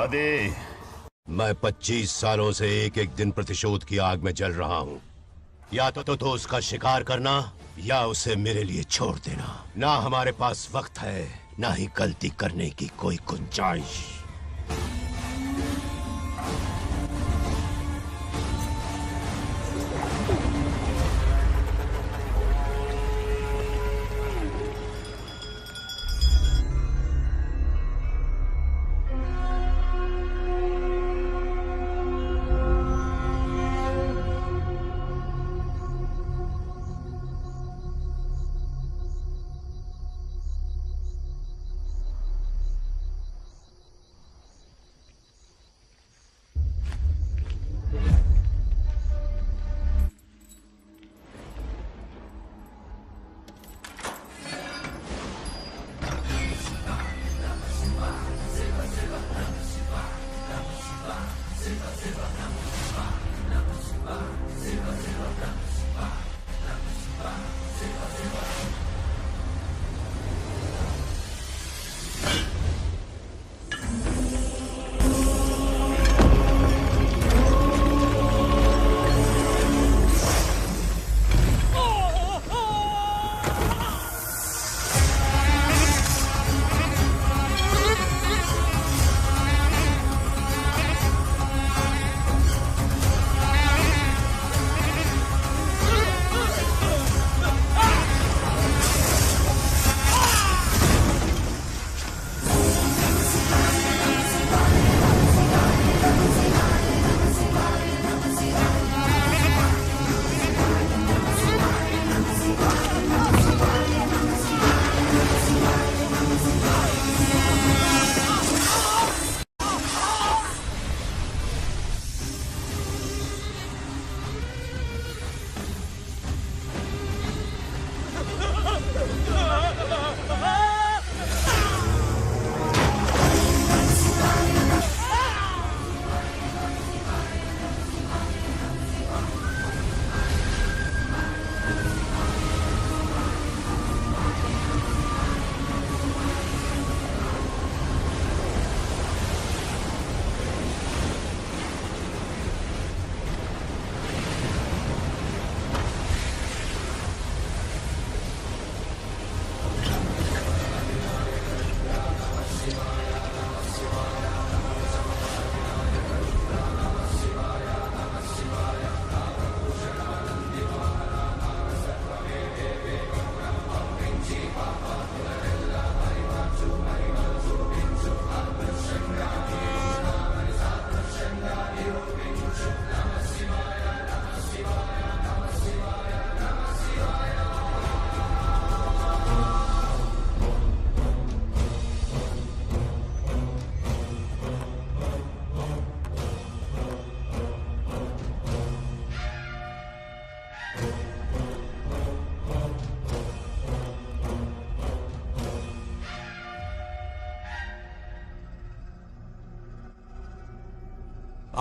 आदि, मैं 25 सालों से एक एक दिन प्रतिशोध की आग में जल रहा हूँ। या तो उसका शिकार करना या उसे मेरे लिए छोड़ देना। ना हमारे पास वक्त है, ना ही गलती करने की कोई गुंजाइश।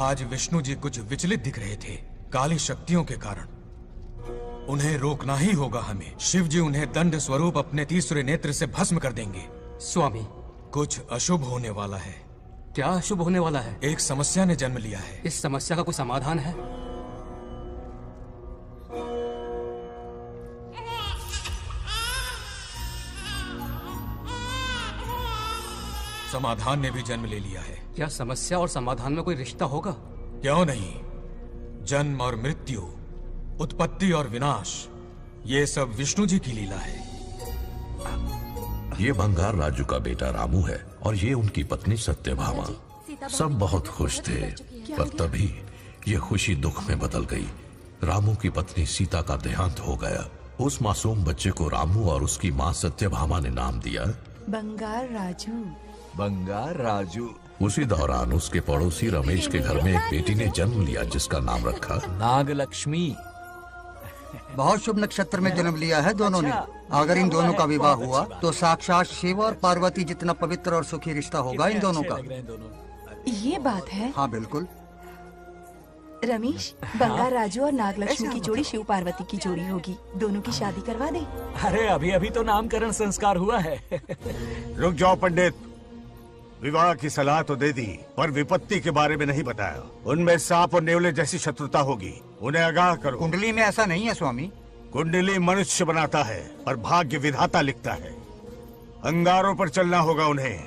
आज विष्णु जी कुछ विचलित दिख रहे थे काली शक्तियों के कारण। उन्हें रोकना ही होगा हमें। शिव जी उन्हें दंड स्वरूप अपने तीसरे नेत्र से भस्म कर देंगे। स्वामी, कुछ अशुभ होने वाला है। क्या अशुभ होने वाला है? एक समस्या ने जन्म लिया है। इस समस्या का कोई समाधान है? समाधान ने भी जन्म ले लिया है। क्या समस्या और समाधान में कोई रिश्ता होगा? क्यों नहीं। जन्म और मृत्यु, उत्पत्ति और विनाश, ये सब विष्णु जी की लीला है। ये बंगार राजू का बेटा रामू है और ये उनकी पत्नी सत्यभामा। सब बहुत खुश थे, पर तभी ये खुशी दुख में बदल गई। रामू की पत्नी सीता का देहांत हो गया। उस मासूम बच्चे को रामू और उसकी माँ सत्यभामा ने नाम दिया बंगार राजू। बंगार राजू। उसी दौरान उसके पड़ोसी रमेश के घर में एक बेटी ने जन्म लिया जिसका नाम रखा नागलक्ष्मी। बहुत शुभ नक्षत्र में जन्म लिया है दोनों ने। अगर इन दोनों का विवाह हुआ तो साक्षात शिव और पार्वती जितना पवित्र और सुखी रिश्ता होगा इन दोनों का। ये बात है? हाँ बिल्कुल। रमेश, बंगार राजू और नागलक्ष्मी की जोड़ी शिव पार्वती की जोड़ी होगी। दोनों की शादी करवा दे। अरे अभी अभी तो नामकरण संस्कार हुआ है। रुक जाओ पंडित, विवाह की सलाह तो दे दी, पर विपत्ति के बारे में नहीं बताया। उनमें सांप और नेवले जैसी शत्रुता होगी, उन्हें आगाह करो। कुंडली में ऐसा नहीं है स्वामी। कुंडली मनुष्य बनाता है और भाग्य विधाता लिखता है। अंगारों पर चलना होगा उन्हें।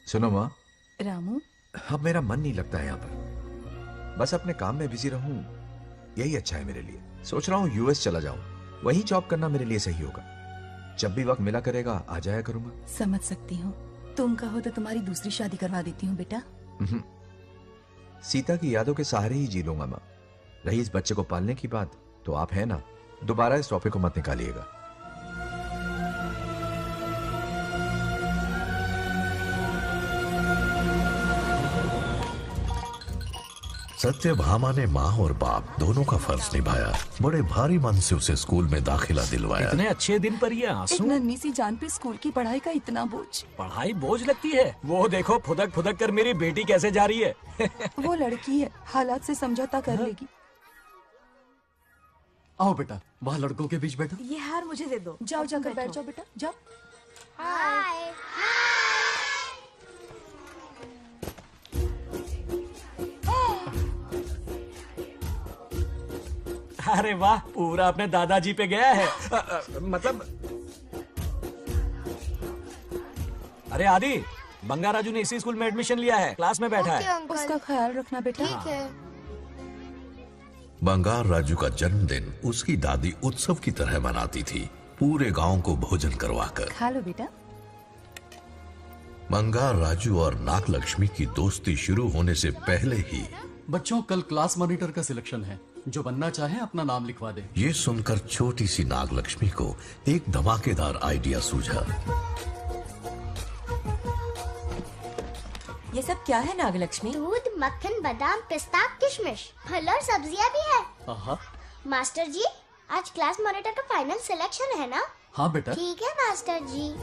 सुनो माँ, रामू, अब मेरा मन नहीं लगता है यहाँ पर। बस अपने काम में बिजी रहूं, यही अच्छा है मेरे लिए। सोच रहा हूँ यूएस चला जाऊं, वहीं जॉब करना मेरे लिए सही होगा। जब भी वक्त मिला करेगा आ जाया करूंगा। समझ सकती हूँ। तुम कहो तो तुम्हारी दूसरी शादी करवा देती हूँ बेटा। सीता की यादों के सहारे ही जी लूंगा माँ। रही इस बच्चे को पालने की बात, तो आप है ना, दोबारा इस टॉपिक को मत निकालिएगा। सत्यभामा ने माँ और बाप दोनों का फर्ज निभाया। बड़े भारी मन से उसे स्कूल में दाखिला दिलवाया। इतने अच्छे दिन पर ये आंसू। एक नन्ही सी जान पे स्कूल की पढ़ाई का इतना बोझ। पढ़ाई बोझ लगती है? वो देखो फुदक फुदक कर मेरी बेटी कैसे जा रही है। वो लड़की है, हालात से समझौता कर लेगी। आओ बेटा, वहाँ लड़कों के बीच बैठो। ये हार मुझे दे दो। जाओ जाकर बैठ जाओ बेटा, जाओ। हाय। अरे वाह, पूरा अपने दादाजी पे गया है। मतलब अरे आदि, बंगा राजू ने इसी स्कूल में एडमिशन लिया है, क्लास में बैठा है। उसका ख्याल रखना बेटा। ठीक है। बंगार राजू का जन्मदिन उसकी दादी उत्सव की तरह मनाती थी, पूरे गांव को भोजन करवाकर। खा लो बेटा। बंगार राजू और नागलक्ष्मी की दोस्ती शुरू होने से पहले ही बच्चों, कल क्लास मॉनिटर का सिलेक्शन है। जो बनना चाहे अपना नाम लिखवा दे। ये सुनकर छोटी सी नागलक्ष्मी को एक धमाकेदार आइडिया सूझा। ये सब क्या है नागलक्ष्मी? दूध, मक्खन, बादाम, पिस्ता, किशमिश, फल और सब्जियां भी है। आहा। मास्टर जी, आज क्लास मॉनिटर का फाइनल सिलेक्शन है ना? हाँ बेटा। ठीक है मास्टर जी।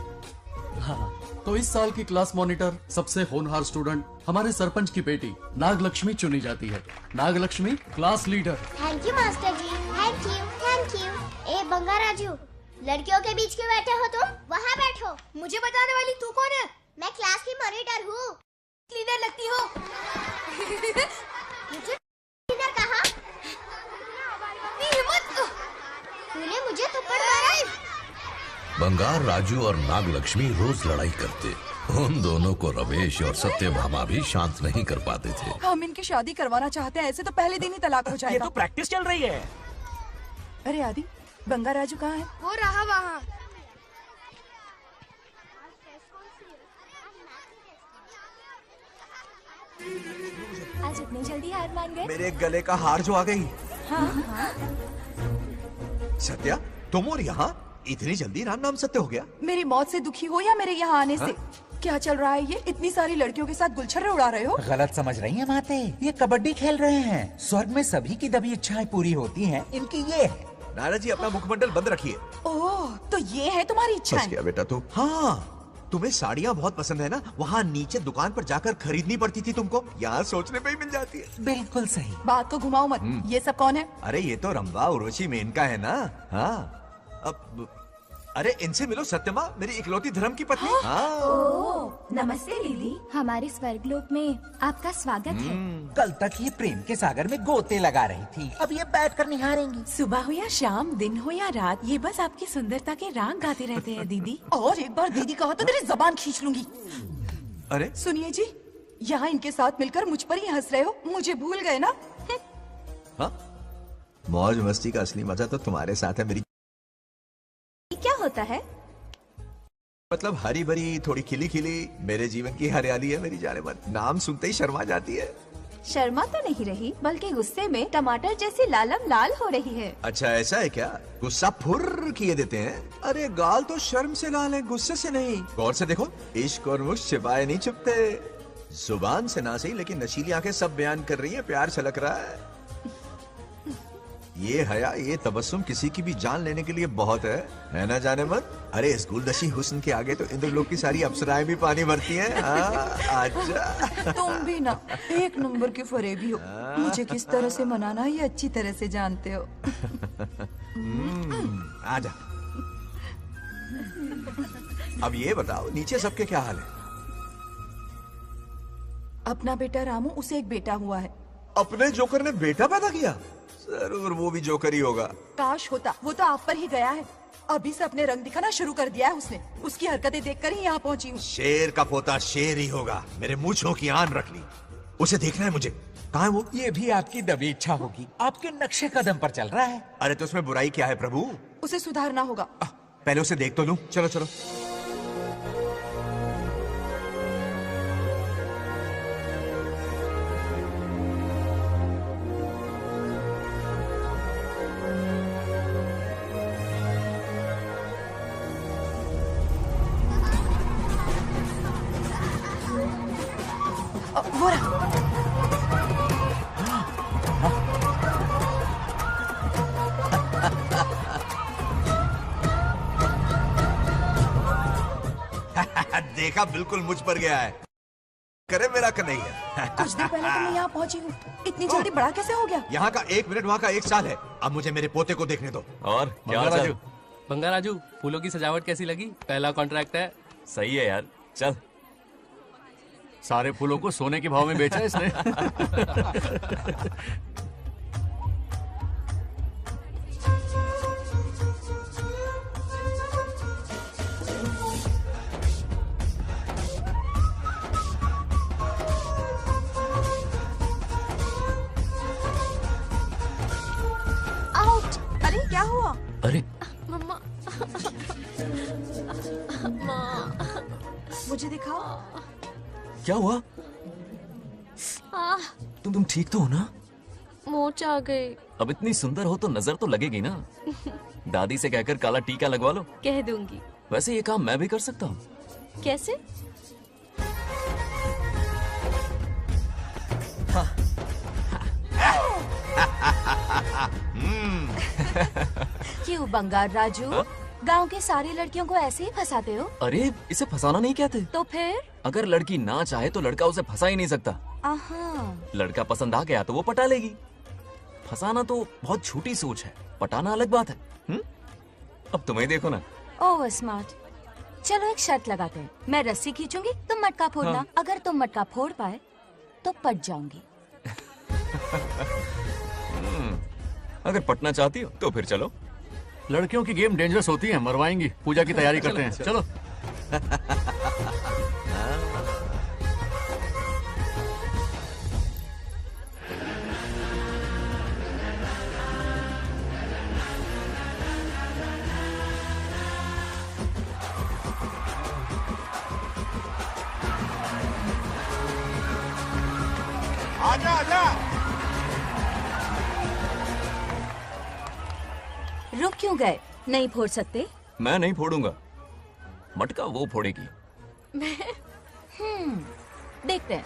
हाँ, तो इस साल की क्लास मॉनिटर सबसे होनहार स्टूडेंट हमारे सरपंच की बेटी नागलक्ष्मी चुनी जाती है। Nagalakshmi class leader. Thank you master ji, thank you, thank you. ए बंगा राजू, लड़कियों के बीच क्यों बैठे हो तुम? वहाँ बैठो। मुझे बताने वाली तू कौन है? मैं क्लास की मॉनिटर हूँ। लीडर लगती हो। मुझे लीडर कहा? तूने मुझे थप्पड़ मारा। बंगार राजू और नागलक्ष्मी रोज लड़ाई करते। उन दोनों को रमेश और सत्यभामा भी शांत नहीं कर पाते थे। हम इनकी शादी करवाना चाहते हैं, ऐसे तो पहले दिन ही तलाक हो जाएगा। ये तो प्रैक्टिस चल रही है। अरे आदि, बंगा राजू कहाँ है? वो रहा वहाँ। आज इतनी जल्दी हार मान गए? मेरे गले का हार जो आ गई। हाँ। सत्या, तुम और यहाँ इतनी जल्दी राम नाम सत्य हो गया? मेरी मौत से दुखी हो या मेरे यहाँ आने से? क्या चल रहा है ये? इतनी सारी लड़कियों के साथ गुलछर्रे उड़ा रहे हो? गलत समझ रही हैं माते। ये कबड्डी खेल रहे हैं। स्वर्ग में सभी की दबी इच्छाएं पूरी होती हैं, इनकी ये है। नारा जी, अपना मुखमंडल बंद रखिए। ओह, तो ये है तुम्हारी इच्छाएं? बस क्या बेटा तू? हाँ, तुम्हें साड़ियाँ बहुत पसंद है ना? वहाँ नीचे दुकान पर जाकर खरीदनी पड़ती थी तुमको, यहाँ सोचने पे ही मिल जाती है। बिल्कुल सही। बात को घुमाओ मत। ये सब कौन है? अरे ये तो रंबा उर्वशी मेनका है ना। हाँ, अब अरे इनसे मिलो सत्यमा, मेरी इकलौती धर्म की पत्नी। हाँ। नमस्ते दीदी, हमारे स्वर्गलोक में आपका स्वागत है। कल तक ये प्रेम के सागर में गोते लगा रही थी, अब ये बैठकर निहारेंगी। सुबह हो या शाम, दिन हो या रात, ये बस आपकी सुंदरता के राग गाते रहते हैं दीदी। और एक बार दीदी कहा तो तेरी जबान खींच लूंगी। अरे सुनिए जी, यहाँ इनके साथ मिलकर मुझ पर ही हंस रहे हो, मुझे भूल गए ना? हाँ, मौज मस्ती का असली मजा तो तुम्हारे साथ है मेरी। क्या होता है? मतलब हरी भरी थोड़ी खिली खिली मेरे जीवन की हरियाली है मेरी जाने मन। नाम सुनते ही शर्मा जाती है। शर्मा तो नहीं रही, बल्कि गुस्से में टमाटर जैसी लालम लाल हो रही है। अच्छा ऐसा है क्या? गुस्सा फुर्र किए देते हैं। अरे गाल तो शर्म से लाल है, गुस्से से नहीं। गौर से देखो, इश्क और मुश्क छिपाए नहीं छुपते। जुबान से ना सही, लेकिन नशीली आंखें सब बयान कर रही है, प्यार छलक रहा है। ये हया, ये तबस्सुम किसी की भी जान लेने के लिए बहुत है ना जाने मन? अरे इस गुलदशी हुस्न के आगे तो इंद्रलोक की सारी अप्सराएं भी पानी भरती हैं। आजा। तुम भी ना एक नंबर के फरेबी हो। मुझे किस तरह से मनाना ये अच्छी तरह से जानते हो। आजा। अब ये बताओ नीचे सबके क्या हाल है? अपना बेटा रामू, उसे एक बेटा हुआ है। अपने जोकर ने बेटा पैदा किया? जरूर वो भी जोकर ही होगा। काश होता, वो तो आप पर ही गया है। अभी से अपने रंग दिखाना शुरू कर दिया है उसने। उसकी हरकतें देखकर ही यहाँ पहुंची हूँ। शेर का पोता शेर ही होगा। मेरे मूंछों की आन रख ली। उसे देखना है मुझे। कहाँ है वो? ये भी आपकी दबी इच्छा होगी, आपके नक्शे कदम पर चल रहा है। अरे तो उसमें बुराई क्या है प्रभु? उसे सुधारना होगा। पहले उसे देख तो लूं। चलो चलो। वो रहा। देखा, बिल्कुल मुझ पर गया है। करे मेरा कन्हैया। कुछ देर पहले तो मैं यहाँ पहुंची हूँ। इतनी जल्दी बड़ा कैसे हो गया? यहाँ का 1 मिनट, वहाँ का 1 साल है। अब मुझे मेरे पोते को देखने दो। और क्या हाल चाल? बंगा राजू, फूलों की सजावट कैसी लगी? पहला कॉन्ट्रैक्ट है। सही है यार, चल। सारे फूलों को सोने के भाव में बेचा इसने। आउट! अरे क्या हुआ? अरे मम्मा। मुझे दिखाओ। क्या हुआ? तुम ठीक तो हो ना? मोच आ गई। अब इतनी सुंदर हो तो नजर तो लगेगी ना। दादी से कहकर काला टीका लगवा लो। कह दूंगी। वैसे ये काम मैं भी कर सकता हूँ। कैसे? क्यों बंगार राजू? गांव के सारी लड़कियों को ऐसे ही फंसाते हो? अरे इसे फंसाना नहीं कहते। तो फिर? अगर लड़की ना चाहे तो लड़का उसे फंसा ही नहीं सकता। लड़का पसंद आ गया तो वो पटा लेगी। फंसाना तो बहुत छोटी सोच है, पटाना अलग बात है। अब तुम्हें देखो ना। Over smart. चलो एक शर्त लगाते हैं। मैं रस्सी खींचूंगी, तुम मटका फोड़ना। हाँ। अगर तुम मटका फोड़ पाए तो पट जाऊंगी। अगर पटना चाहती हो तो फिर चलो। लड़कियों की गेम डेंजरस होती है, मरवाएंगी। पूजा की तैयारी करते हैं, चलो। आजा आजा। रुक क्यों गए? नहीं फोड़ सकते? मैं नहीं फोड़ूंगा, मटका वो फोड़ेगी। देखते हैं।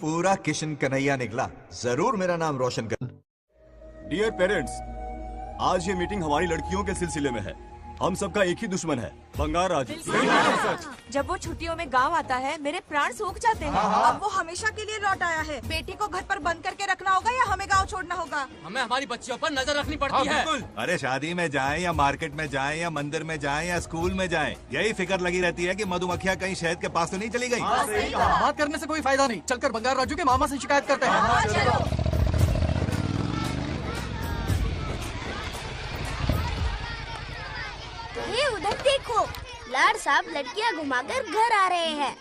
पूरा किशन कन्हैया निकला। जरूर मेरा नाम रोशन कर। डियर पेरेंट्स, आज ये मीटिंग हमारी लड़कियों के सिलसिले में है। हम सबका एक ही दुश्मन है, बंगार राजू। जब वो छुट्टियों में गांव आता है मेरे प्राण सूख जाते हैं। अब वो हमेशा के लिए लौट आया है। बेटी को घर पर बंद करके रखना होगा या हमें गांव छोड़ना होगा? हमें हमारी बच्चियों पर नजर रखनी पड़ती है। अरे शादी में जाएं या मार्केट में जाएं या मंदिर में जाएं या स्कूल में जाएं, यही फिक्र लगी रहती है कि मधुमक्खियाँ कहीं शहद के पास तो नहीं चली गई। बात करने से कोई फायदा नहीं। चलकर बंगार राजू के मामा से शिकायत करते हैं। ये उधर देखो, लाड साहब लड़कियां घुमाकर घर आ रहे हैं।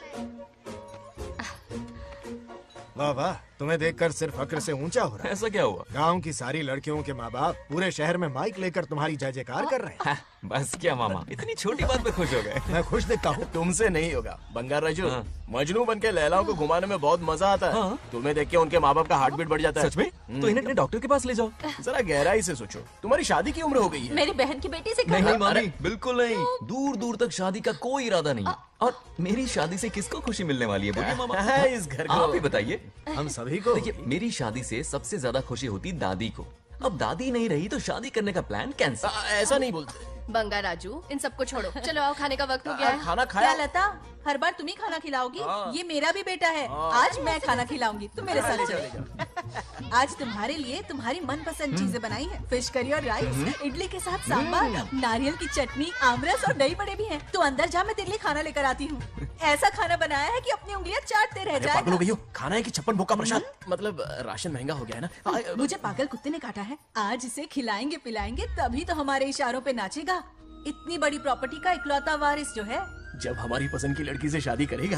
वाह वाह, तुम्हें देखकर सिर्फ फक्र से ऊंचा हो रहा है। ऐसा क्या हुआ? गांव की सारी लड़कियों के माँ बाप पूरे शहर में माइक लेकर तुम्हारी जय जयकार कर रहे हैं। बस क्या मामा, इतनी छोटी बात पे खुश हो गए। मैं खुश दिखता हूँ। तुमसे नहीं होगा बंगार राजू। मजनू बन के लैलाओं को घुमाने में बहुत मजा आता है। तुम्हें देख के उनके माँ बाप का हार्ट बीट बढ़ जाता है। सच में? तो इन्हें अपने डॉक्टर के पास ले जाओ। जरा गहराई से सोचो, तुम्हारी शादी की उम्र हो गई है। मेरी बहन की बेटी से नहीं मामी, बिल्कुल नहीं। दूर दूर तक शादी का कोई इरादा नहीं है। और मेरी शादी से किसको खुशी मिलने वाली है बोलिए मामा? इस घर को आप ही बताइए। हम सभी को। देखिए, मेरी शादी से सबसे ज्यादा खुशी होती दादी को। अब दादी नहीं रही तो शादी करने का प्लान कैंसिल। ऐसा नहीं बोलते। बंगा राजू, इन सबको छोड़ो, चलो आओ, खाने का वक्त हो गया है। खाना खाया? क्या लता, हर बार तुम ही खाना खिलाओगी? ये मेरा भी बेटा है। आज मैं खाना खिलाऊंगी, तुम मेरे साथ चलो। आज तुम्हारे लिए तुम्हारी मनपसंद चीजें बनाई है। फिश करी और राइस, इडली के साथ सांभर, नारियल की चटनी, आमरस और दही बड़े भी हैं। तो अंदर जा, मैं तेरे लिए खाना लेकर आती हूँ। ऐसा खाना बनाया है कि अपनी उंगलियां चाटते रह पागल हो जाएगा। गई हो। खाना है कि 56 भोग का प्रसाद? मतलब राशन महंगा हो गया है ना। मुझे पागल कुत्ते ने काटा है। आज इसे खिलाएंगे पिलाएंगे तभी तो हमारे इशारों पे नाचेगा। इतनी बड़ी प्रॉपर्टी का इकलौता वारिस जो है। जब हमारी पसंद की लड़की से शादी करेगा,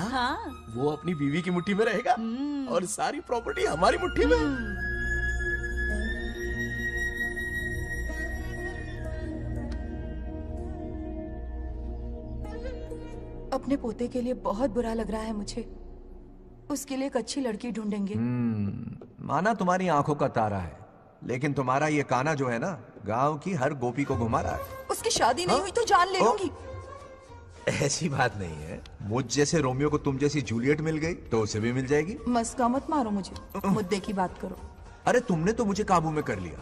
वो अपनी बीवी की मुट्ठी में रहेगा और सारी प्रॉपर्टी हमारी मुट्ठी में। अपने पोते के लिए बहुत बुरा लग रहा है मुझे। उसके लिए एक अच्छी लड़की ढूंढेंगे। माना तुम्हारी आंखों का तारा है, लेकिन तुम्हारा ये काना जो है ना, गांव की हर गोपी को घुमा रहा है। उसकी शादी नहीं हुई तो जान ले लूंगी। ऐसी बात नहीं है। मुझ जैसे रोमियो को तुम जैसी जूलियट मिल गई तो उसे भी मिल जाएगी। मस्का मत मारो मुझे, मुद्दे की बात करो। अरे तुमने तो मुझे काबू में कर लिया,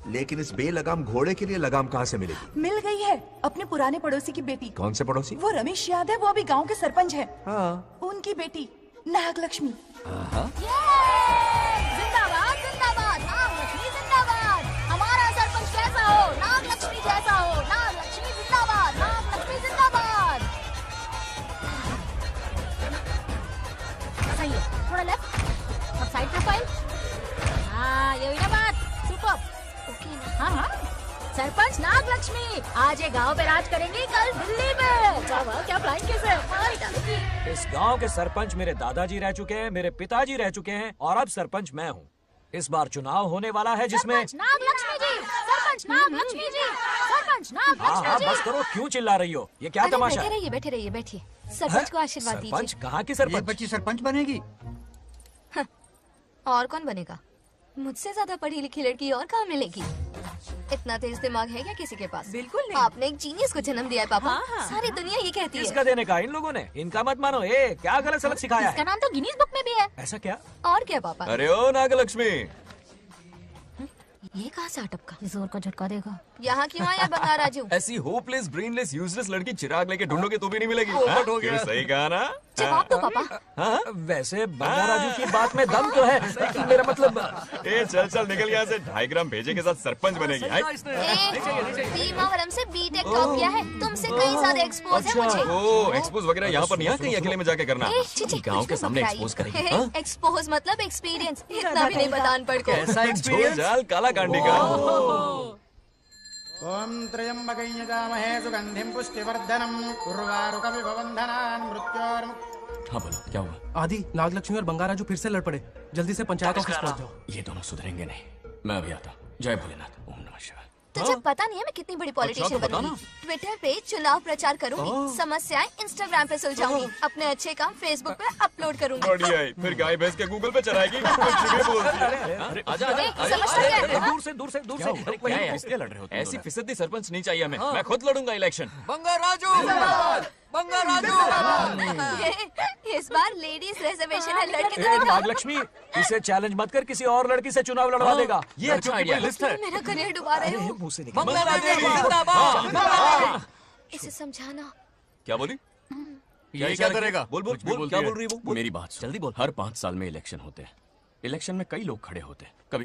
लेकिन इस बेलगाम घोड़े के लिए लगाम कहाँ से मिलेगी? मिल गई है, अपने पुराने पड़ोसी की बेटी। कौन से पड़ोसी? वो रमेश याद है, वो अभी गांव के सरपंच है। हाँ। उनकी बेटी नागलक्ष्मी। जिंदाबाद जिंदाबाद, नागलक्ष्मी जिंदाबाद। हमारा सरपंच कैसा हो? नागलक्ष्मी जैसा हो। नागलक्ष्मी जिंदाबाद, नागलक्ष्मी जिंदाबाद। सही है, थोड़ा लेफ्ट, अब साइड प्रोफाइल। हाँ, ये हुई ना बात। सुपर। हाँ हाँ, सरपंच नागलक्ष्मी आज ये गांव पे राज करेंगी, कल दिल्ली में। क्या फ्लाइंग किस है? मार डालेंगी। इस गांव के सरपंच मेरे दादाजी रह चुके हैं, मेरे पिताजी रह चुके हैं और अब सरपंच मैं हूँ। इस बार चुनाव होने वाला है जिसमें नागलक्ष्मी जी, सरपंच नागलक्ष्मी जी, सरपंच नागलक्ष्मी जी। बस करो, क्यों चिल्ला रही हो? ये क्या तमाशा? बैठे रहिए बैठिए। सरपंच को आशीर्वाद दीजिए। सरपंच कहाँ की सरपंच? बच्ची सरपंच बनेगी। और कौन बनेगा? मुझसे ज्यादा पढ़ी लिखी लड़की और कहाँ मिलेगी? इतना तेज दिमाग है क्या किसी के पास? बिल्कुल नहीं। आपने एक जीनियस को जन्म दिया है पापा। हाँ। सारी दुनिया ये कहती है। किसका देने का? इन लोगों ने। इनका मत मानो। क्या गलत सलत सिखाया इसका है? नाम तो गिनीज बुक में भी है। ऐसा क्या? और क्या पापा? अरे ओ नागलक्ष्मी, ये कहाँ से अटपका? जोर का झटका देगा। यहाँ क्यों आया बंगार राजू? ऐसी होपलेस ब्रेनलेस यूजलेस लड़की चिराग लेके ढूंढोगे तो भी नहीं मिलेगी। पोपट हो गया। सही कहा ना? जवाब दो पापा। हाँ? वैसे बंगार राजू की बात में दम तो है, लेकिन मेरा मतलब। ए चल चल निकल यहाँ से। 2.5 ग्राम भेजे के साथ सरपंच बनेगी। भीमावरम से बीटेक टॉप किया है, तुमसे कहीं ज्यादा एक्सपोज है मुझे। ओ एक्सपोज वगैरह यहाँ पर नहीं है, कहीं अकेले में जाके करना। गाँव के सामने एक्सपोज करेगी। हाँ? एक्सपोज मतलब एक्सपीरियंस, इतना भी नहीं बतान पड़ को। ऐसा एक्सपीरियंस? जाल काला कांडी का। ओम त्र्यंबकं यजामहे सुगंधिं पुष्टिवर्धनम् उर्वारुकमिव बन्धनान् मृत्योर्मुक्तिः। हाँ बोलो, क्या हुआ? आदि, नागलक्ष्मी और बंगार राजू फिर से लड़ पड़े। जल्दी से पंचायत ऑफिस पहुंच जाओ। ये दोनों सुधरेंगे नहीं। मैं अभी आता। जय भोलेनाथ। ओम नमः शिवाय। तुझे पता नहीं है मैं कितनी बड़ी पॉलिटिशियन तो बनूंगी। ट्विटर पे चुनाव प्रचार करूंगी, समस्याएं इंस्टाग्राम पे सुलझाऊंगी, अपने अच्छे काम फेसबुक पे अपलोड करूंगी। बढ़िया है। फिर गाय भैंस के गूगल पे चढ़ाएगी। कुछ भी बोलती है। आजा आजा। दूर से इसलिए लड़ रहे हो? ऐसी फिसदी सरपंच नहीं चाहिए हमें। मैं खुद लड़ूंगा इलेक्शन। बंगार राजू, बंगार राजू। इस बार लेडीज रिजर्वेशन है, लड़के तो दिखाओ। नागलक्ष्मी, इसे चैलेंज मत कर, किसी और लड़की से चुनाव लड़वा देगा। ये अच्छा आइडिया है। मेरा करियर डुबा रहे हो। मुंह से बंगार राजू जिंदाबाद। इसे समझाना। क्या बोली? ये क्या करेगा? बोल बोल बोल। क्या बोल रही है वो? मेरी बात सुन। जल्दी बोल। हर 5 साल में इलेक्शन होते हैं। इलेक्शन में कई लोग खड़े होते हैं। कभी